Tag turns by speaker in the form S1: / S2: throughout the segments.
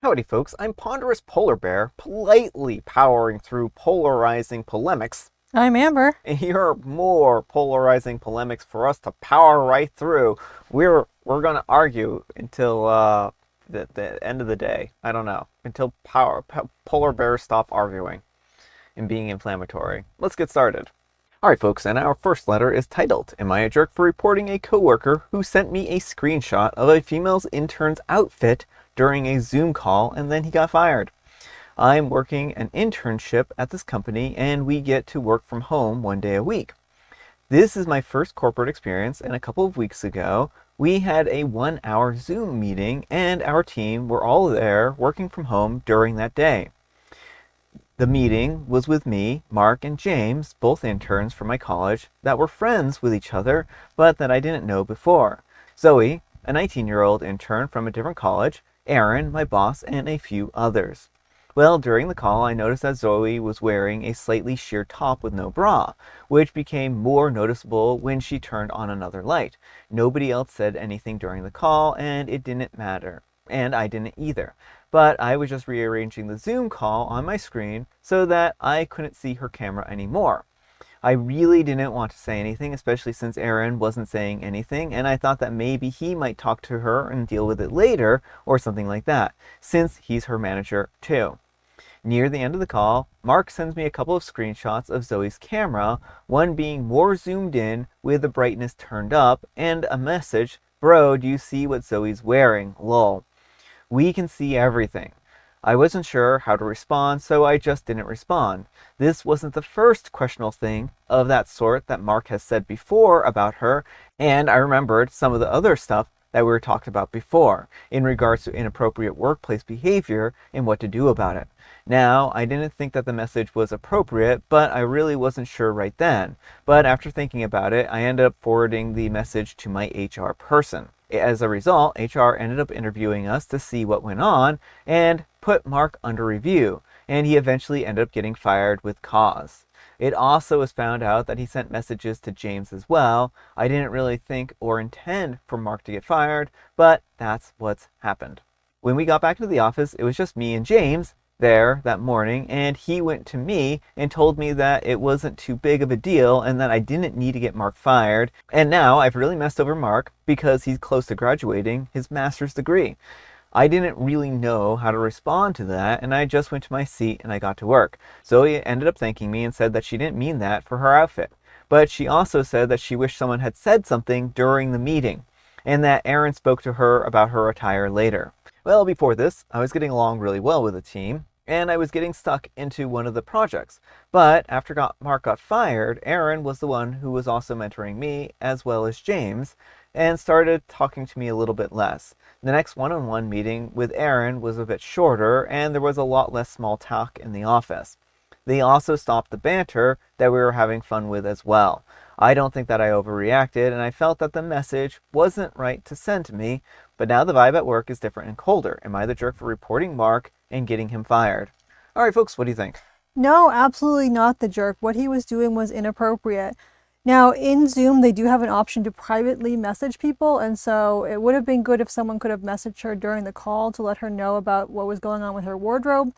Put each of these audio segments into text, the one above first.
S1: Howdy folks, I'm Ponderous Polar Bear, politely powering through polarizing polemics.
S2: I'm Amber.
S1: And here are more polarizing polemics for us to power right through. We're gonna argue until the end of the day. I don't know. Until polar bears stop arguing and being inflammatory. Let's get started. Alright folks, and our first letter is titled, Am I a Jerk for Reporting a Coworker Who Sent Me a Screenshot of a female intern's outfit during a Zoom call and then he got fired? I'm working an internship at this company and we get to work from home 1 day a week. This is my first corporate experience, and a couple of weeks ago we had a 1 hour Zoom meeting and our team were all there working from home during that day. The meeting was with me, Mark, and James, both interns from my college, that were friends with each other, but that I didn't know before. Zoe, a 19-year-old intern from a different college, Aaron, my boss, and a few others. Well, during the call, I noticed that Zoe was wearing a slightly sheer top with no bra, which became more noticeable when she turned on another light. Nobody else said anything during the call, and it didn't matter. And I didn't either. But I was just rearranging the Zoom call on my screen so that I couldn't see her camera anymore. I really didn't want to say anything, especially since Aaron wasn't saying anything, and I thought that maybe he might talk to her and deal with it later, or something like that, since he's her manager too. Near the end of the call, Mark sends me a couple of screenshots of Zoe's camera, one being more zoomed in with the brightness turned up, and a message, Bro, do you see what Zoe's wearing? Lol. We can see everything. I wasn't sure how to respond, so I just didn't respond. This wasn't the first questionable thing of that sort that Mark has said before about her, and I remembered some of the other stuff that we were talked about before in regards to inappropriate workplace behavior and what to do about it. Now, I didn't think that the message was appropriate, but I really wasn't sure right then. But after thinking about it, I ended up forwarding the message to my HR person. As a result, HR ended up interviewing us to see what went on and put Mark under review, and he eventually ended up getting fired with cause. It also was found out that he sent messages to James as well. I didn't really think or intend for Mark to get fired, but that's what's happened. When we got back to the office, it was just me and James there that morning, and he went to me and told me that it wasn't too big of a deal and that I didn't need to get Mark fired. And now I've really messed over Mark because he's close to graduating his master's degree. I didn't really know how to respond to that, and I just went to my seat and I got to work. Zoe ended up thanking me and said that she didn't mean that for her outfit. But she also said that she wished someone had said something during the meeting, and that Aaron spoke to her about her attire later. Well, before this, I was getting along really well with the team, and I was getting stuck into one of the projects. But after Mark got fired, Aaron was the one who was also mentoring me, as well as James, and started talking to me a little bit less. The next one-on-one meeting with Aaron was a bit shorter, and there was a lot less small talk in the office. They also stopped the banter that we were having fun with as well. I don't think that I overreacted, and I felt that the message wasn't right to send to me, but now the vibe at work is different and colder. Am I the jerk for reporting Mark and getting him fired? All right, folks, what do you think?
S2: No, absolutely not the jerk. What he was doing was inappropriate. Now, in Zoom, they do have an option to privately message people, and so it would have been good if someone could have messaged her during the call to let her know about what was going on with her wardrobe,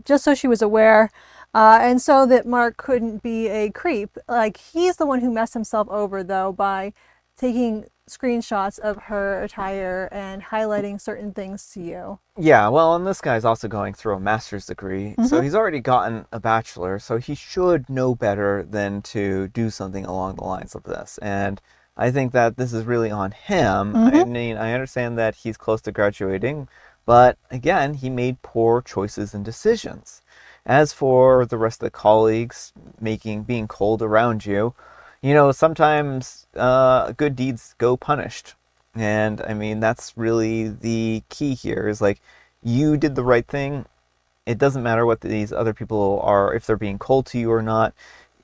S2: just so she was aware, and so that Mark couldn't be a creep. Like, he's the one who messed himself over, though, by taking screenshots of her attire and highlighting certain things to you.
S1: Yeah, well, and this guy's also going through a master's degree, so he's already gotten a bachelor, so he should know better than to do something along the lines of this. And I think that this is really on him. I mean, I understand that he's close to graduating, but again, he made poor choices and decisions. As for the rest of the colleagues being cold around you, sometimes good deeds go punished. And I mean, that's really the key here is like, you did the right thing. It doesn't matter what these other people are, if they're being cold to you or not.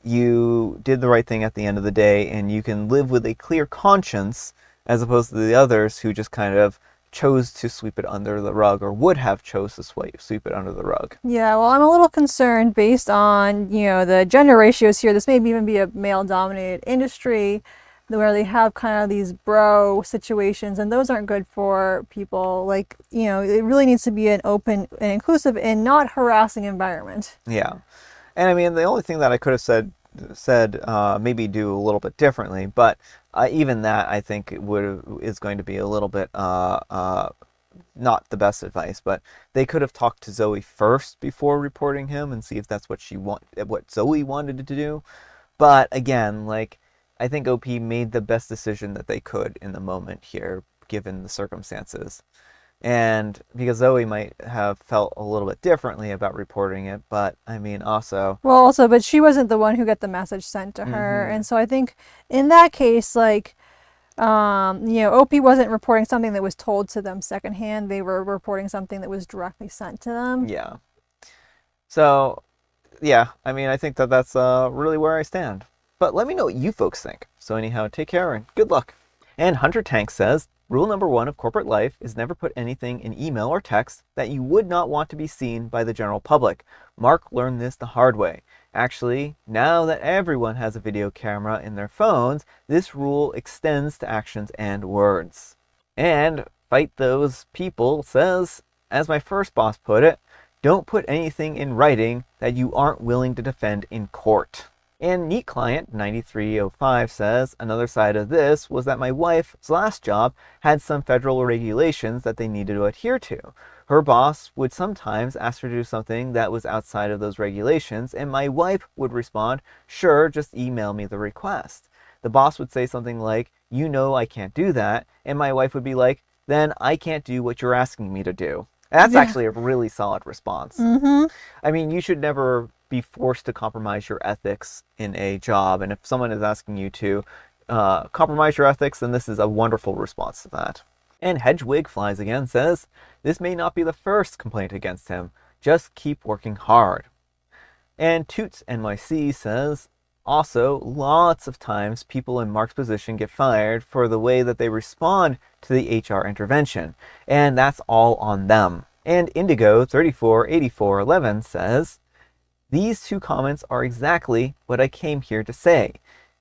S1: You did the right thing at the end of the day, and you can live with a clear conscience as opposed to the others who just kind of chose to sweep it under the rug, or would have chose to sweep it under the rug.
S2: Yeah, well, I'm a little concerned based on, the gender ratios here. This may even be a male-dominated industry. where they have kind of these bro situations, and those aren't good for people. Like, it really needs to be an open and inclusive and not harassing environment.
S1: Yeah. And I mean, the only thing that I could have said maybe do a little bit differently, but even that I think is going to be a little bit not the best advice. But they could have talked to Zoe first before reporting him and see if that's what Zoe wanted to do. But again, like, I think OP made the best decision that they could in the moment here, given the circumstances. And because Zoe might have felt a little bit differently about reporting it, but I mean, also.
S2: Well, also, but she wasn't the one who got the message sent to her.
S1: Mm-hmm.
S2: And so I think in that case, like, OP wasn't reporting something that was told to them secondhand. They were reporting something that was directly sent to them.
S1: Yeah. So, yeah, I mean, I think that that's really where I stand. But let me know what you folks think. So anyhow, take care and good luck. And Hunter Tank says, rule number 1 of corporate life is never put anything in email or text that you would not want to be seen by the general public. Mark learned this the hard way. Actually, now that everyone has a video camera in their phones, this rule extends to actions and words. And Fight Those People says, as my first boss put it, don't put anything in writing that you aren't willing to defend in court. And Neat Client 9305 says, another side of this was that my wife's last job had some federal regulations that they needed to adhere to. Her boss would sometimes ask her to do something that was outside of those regulations, and my wife would respond, sure, just email me the request. The boss would say something like, you know I can't do that, and my wife would be like, then I can't do what you're asking me to do. That's actually a really solid response.
S2: Mm-hmm.
S1: I mean, you should never be forced to compromise your ethics in a job. And if someone is asking you to compromise your ethics, then this is a wonderful response to that. And Hedgewig Flies Again says, this may not be the first complaint against him. Just keep working hard. And Toots NYC says, also, lots of times people in Mark's position get fired for the way that they respond to the HR intervention, and that's all on them. And Indigo 348411 says, these 2 comments are exactly what I came here to say.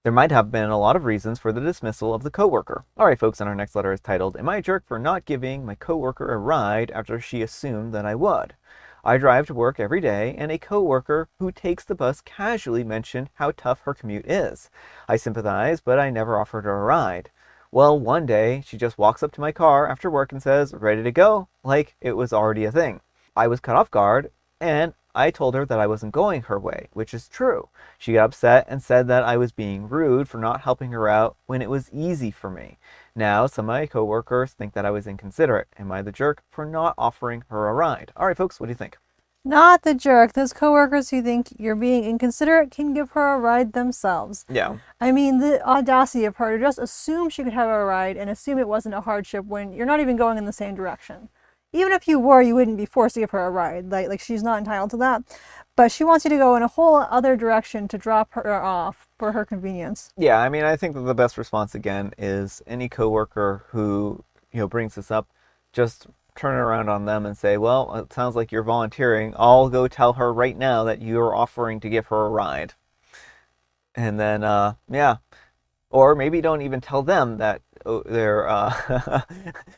S1: There might have been a lot of reasons for the dismissal of the coworker. Alright folks, and our next letter is titled, Am I a jerk for not giving my coworker a ride after she assumed that I would? I drive to work every day, and a coworker who takes the bus casually mentioned how tough her commute is. I sympathize, but I never offered her a ride. Well, one day, she just walks up to my car after work and says, ready to go, like it was already a thing. I was caught off guard, and I told her that I wasn't going her way, which is true. She got upset and said that I was being rude for not helping her out when it was easy for me. Now, some of my coworkers think that I was inconsiderate. Am I the jerk for not offering her a ride? All right, folks, what do you think?
S2: Not the jerk. Those coworkers who think you're being inconsiderate can give her a ride themselves.
S1: Yeah.
S2: I mean, the audacity of her to just assume she could have a ride and assume it wasn't a hardship when you're not even going in the same direction. Even if you were, you wouldn't be forced to give her a ride. Like she's not entitled to that. But she wants you to go in a whole other direction to drop her off for her convenience.
S1: Yeah, I mean, I think that the best response, again, is any coworker who, brings this up, just turn it around on them and say, well, it sounds like you're volunteering. I'll go tell her right now that you're offering to give her a ride. And then, yeah. Or maybe don't even tell them that they're,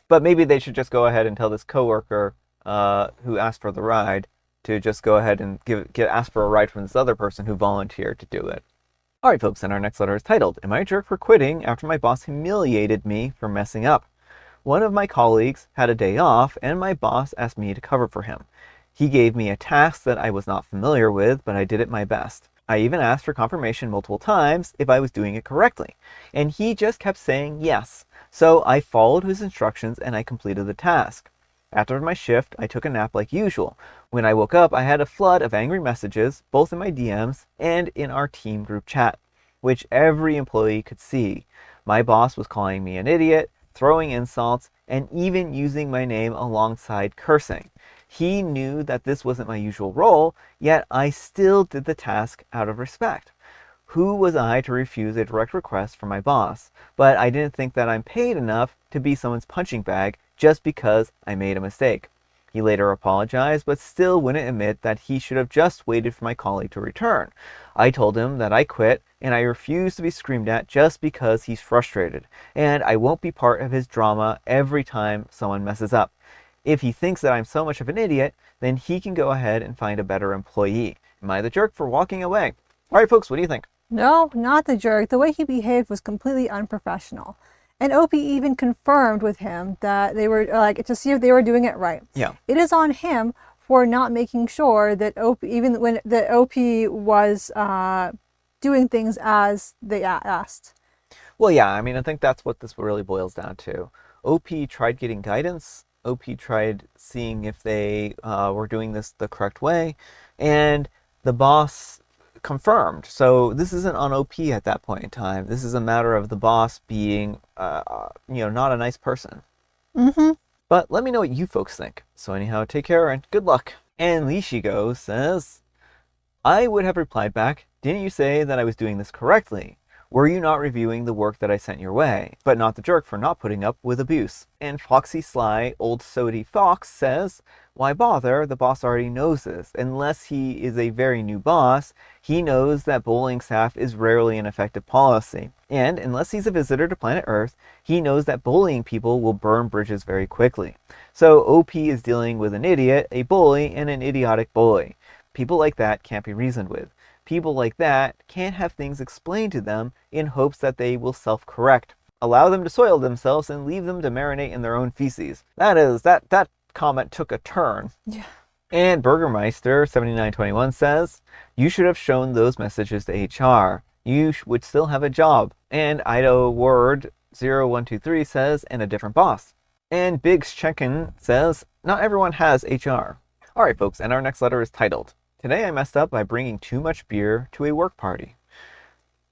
S1: but maybe they should just go ahead and tell this coworker who asked for the ride to just go ahead and ask for a ride from this other person who volunteered to do it. Alright folks, and our next letter is titled, Am I a jerk for quitting after my boss humiliated me for messing up? One of my colleagues had a day off, and my boss asked me to cover for him. He gave me a task that I was not familiar with, but I did it my best. I even asked for confirmation multiple times if I was doing it correctly, and he just kept saying yes. So I followed his instructions and I completed the task. After my shift, I took a nap like usual. When I woke up, I had a flood of angry messages, both in my DMs and in our team group chat, which every employee could see. My boss was calling me an idiot, throwing insults, and even using my name alongside cursing. He knew that this wasn't my usual role, yet I still did the task out of respect. Who was I to refuse a direct request from my boss? But I didn't think that I'm paid enough to be someone's punching bag just because I made a mistake. He later apologized, but still wouldn't admit that he should have just waited for my colleague to return. I told him that I quit and I refuse to be screamed at just because he's frustrated, and I won't be part of his drama every time someone messes up. If he thinks that I'm so much of an idiot, then he can go ahead and find a better employee. Am I the jerk for walking away? All right, folks, what do you think?
S2: No, not the jerk. The way he behaved was completely unprofessional. And OP even confirmed with him that they were like to see if they were doing it right.
S1: Yeah.
S2: It is on him for not making sure that OP, even when the OP was doing things as they asked.
S1: Well, yeah, I mean, I think that's what this really boils down to. OP tried getting guidance. OP tried seeing if they were doing this the correct way, and the boss confirmed. So this isn't on OP at that point in time. This is a matter of the boss being, not a nice person.
S2: Mm-hmm.
S1: But let me know what you folks think. So anyhow, take care and good luck. And Lishigo says, I would have replied back, didn't you say that I was doing this correctly? Were you not reviewing the work that I sent your way? But not the jerk for not putting up with abuse. And Foxy Sly, Old Sody Fox says, why bother? The boss already knows this. Unless he is a very new boss, he knows that bullying staff is rarely an effective policy. And unless he's a visitor to planet Earth, he knows that bullying people will burn bridges very quickly. So OP is dealing with an idiot, a bully, and an idiotic bully. People like that can't be reasoned with. People like that can't have things explained to them in hopes that they will self-correct. Allow them to soil themselves and leave them to marinate in their own feces. That comment took a turn.
S2: Yeah.
S1: And Burgermeister7921 says, you should have shown those messages to HR. You would still have a job. And AITA Word 0123 says, and a different boss. And Biggs Checkin says, not everyone has HR. Alright folks, and our next letter is titled, Today I messed up by bringing too much beer to a work party.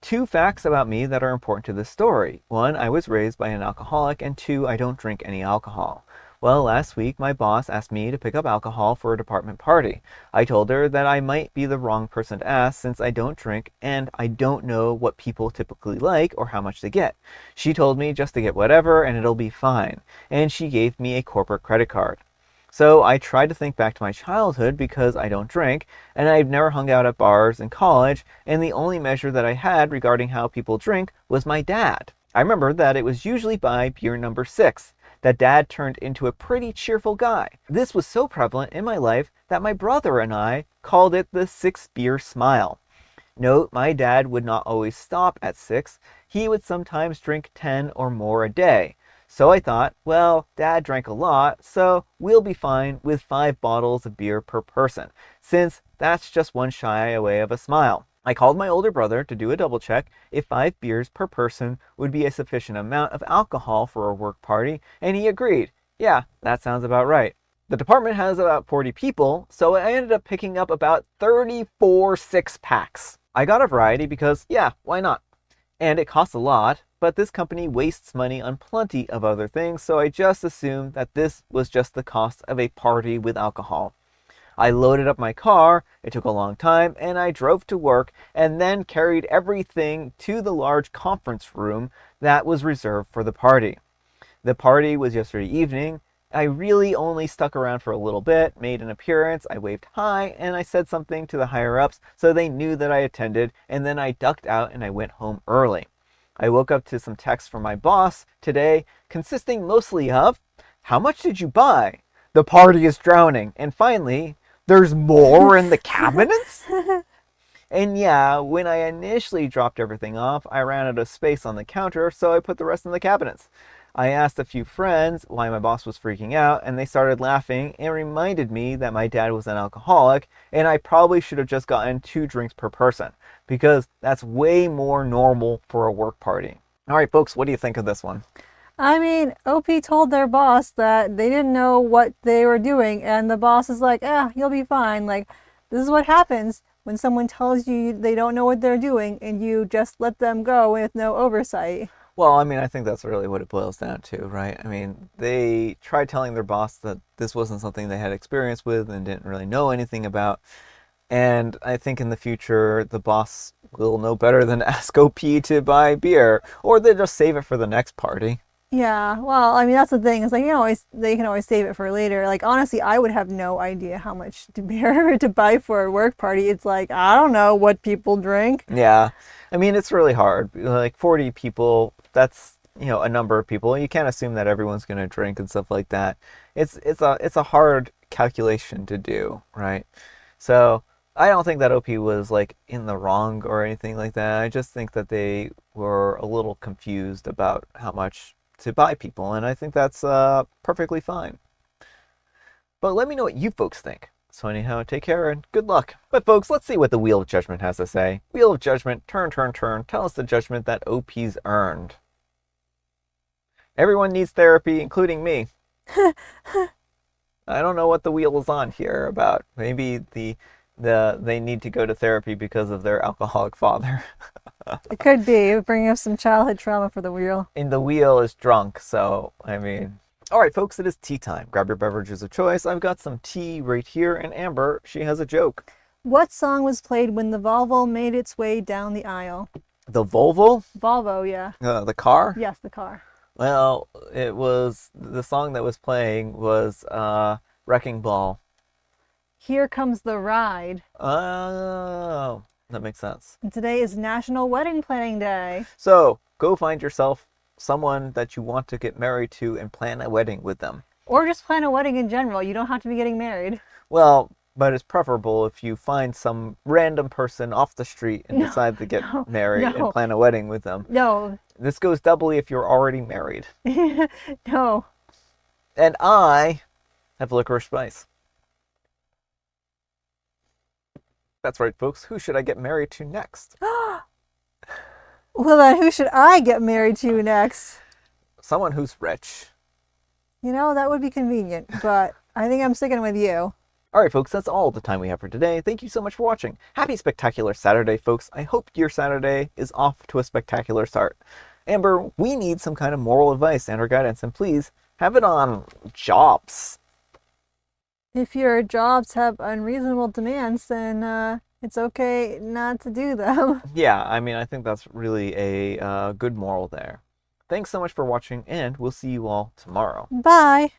S1: 2 facts about me that are important to this story. 1, I was raised by an alcoholic, and 2, I don't drink any alcohol. Well, last week my boss asked me to pick up alcohol for a department party. I told her that I might be the wrong person to ask since I don't drink and I don't know what people typically like or how much they get. She told me just to get whatever and it'll be fine, and she gave me a corporate credit card. So I tried to think back to my childhood because I don't drink, and I've never hung out at bars in college, and the only measure that I had regarding how people drink was my dad. I remember that it was usually by beer number 6 that Dad turned into a pretty cheerful guy. This was so prevalent in my life that my brother and I called it the 6-beer smile. Note, my dad would not always stop at 6. He would sometimes drink 10 or more a day. So I thought, well, Dad drank a lot, so we'll be fine with 5 bottles of beer per person, since that's just one shy away of a smile. I called my older brother to do a double check if 5 beers per person would be a sufficient amount of alcohol for a work party, and he agreed. Yeah, that sounds about right. The department has about 40 people, so I ended up picking up about 34 6-packs. I got a variety because, yeah, why not? And it costs a lot, but this company wastes money on plenty of other things, so I just assumed that this was just the cost of a party with alcohol. I loaded up my car, it took a long time, and I drove to work and then carried everything to the large conference room that was reserved for the party. The party was yesterday evening. I really only stuck around for a little bit, made an appearance, I waved hi, and I said something to the higher-ups so they knew that I attended, and then I ducked out and I went home early. I woke up to some texts from my boss today, consisting mostly of, how much did you buy? The party is drowning. And finally, there's more in the cabinets? And yeah, when I initially dropped everything off, I ran out of space on the counter, so I put the rest in the cabinets. I asked a few friends why my boss was freaking out, and they started laughing and reminded me that my dad was an alcoholic, and I probably should have just gotten 2 drinks per person, because that's way more normal for a work party. All right, folks, what do you think of this one?
S2: I mean, OP told their boss that they didn't know what they were doing, and the boss is like, you'll be fine. Like, this is what happens when someone tells you they don't know what they're doing, and you just let them go with no oversight.
S1: Well, I mean, I think that's really what it boils down to, right? I mean, they tried telling their boss that this wasn't something they had experience with and didn't really know anything about. And I think in the future, the boss will know better than to ask OP to buy beer, or they'll just save it for the next party.
S2: Yeah, well, I mean that's the thing. It's like they can always save it for later. Like honestly, I would have no idea how much to bear to buy for a work party. It's like I don't know what people drink.
S1: Yeah. I mean, it's really hard. Like 40 people, that's, a number of people. You can't assume that everyone's going to drink and stuff like that. It's a hard calculation to do, right? So, I don't think that OP was like in the wrong or anything like that. I just think that they were a little confused about how much to buy people, and I think that's perfectly fine. But let me know what you folks think. So anyhow, take care and good luck. But folks, let's see what the Wheel of Judgment has to say. Wheel of Judgment, turn, turn, turn. Tell us the judgment that OP's earned. Everyone needs therapy, including me. I don't know what the wheel is on here about. Maybe they need to go to therapy because of their alcoholic father.
S2: It could be bringing up some childhood trauma for the wheel.
S1: And the wheel is drunk, so I mean. All right, folks, it is tea time. Grab your beverages of choice. I've got some tea right here, and Amber, she has a joke.
S2: What song was played when the Volvo made its way down the aisle?
S1: The Volvo?
S2: Volvo, yeah.
S1: The car?
S2: Yes, the car.
S1: Well, it was the song that was playing was Wrecking Ball.
S2: Here Comes the Ride.
S1: Oh, that makes sense.
S2: And today is National Wedding Planning Day.
S1: So go find yourself someone that you want to get married to and plan a wedding with them.
S2: Or just plan a wedding in general. You don't have to be getting married.
S1: Well, but it's preferable if you find some random person off the street and decide to get married and plan a wedding with them.
S2: No.
S1: This goes doubly if you're already married.
S2: No.
S1: And I have licorice spice. That's right, folks. Who should I get married to next?
S2: Well, then who should I get married to next?
S1: Someone who's rich.
S2: That would be convenient, but I think I'm sticking with you.
S1: All right, folks, that's all the time we have for today. Thank you so much for watching. Happy Spectacular Saturday, folks. I hope your Saturday is off to a spectacular start. Amber, we need some kind of moral advice and or guidance, and please have it on jobs.
S2: If your jobs have unreasonable demands, then it's okay not to do them.
S1: Yeah, I mean, I think that's really a good moral there. Thanks so much for watching, and we'll see you all tomorrow.
S2: Bye.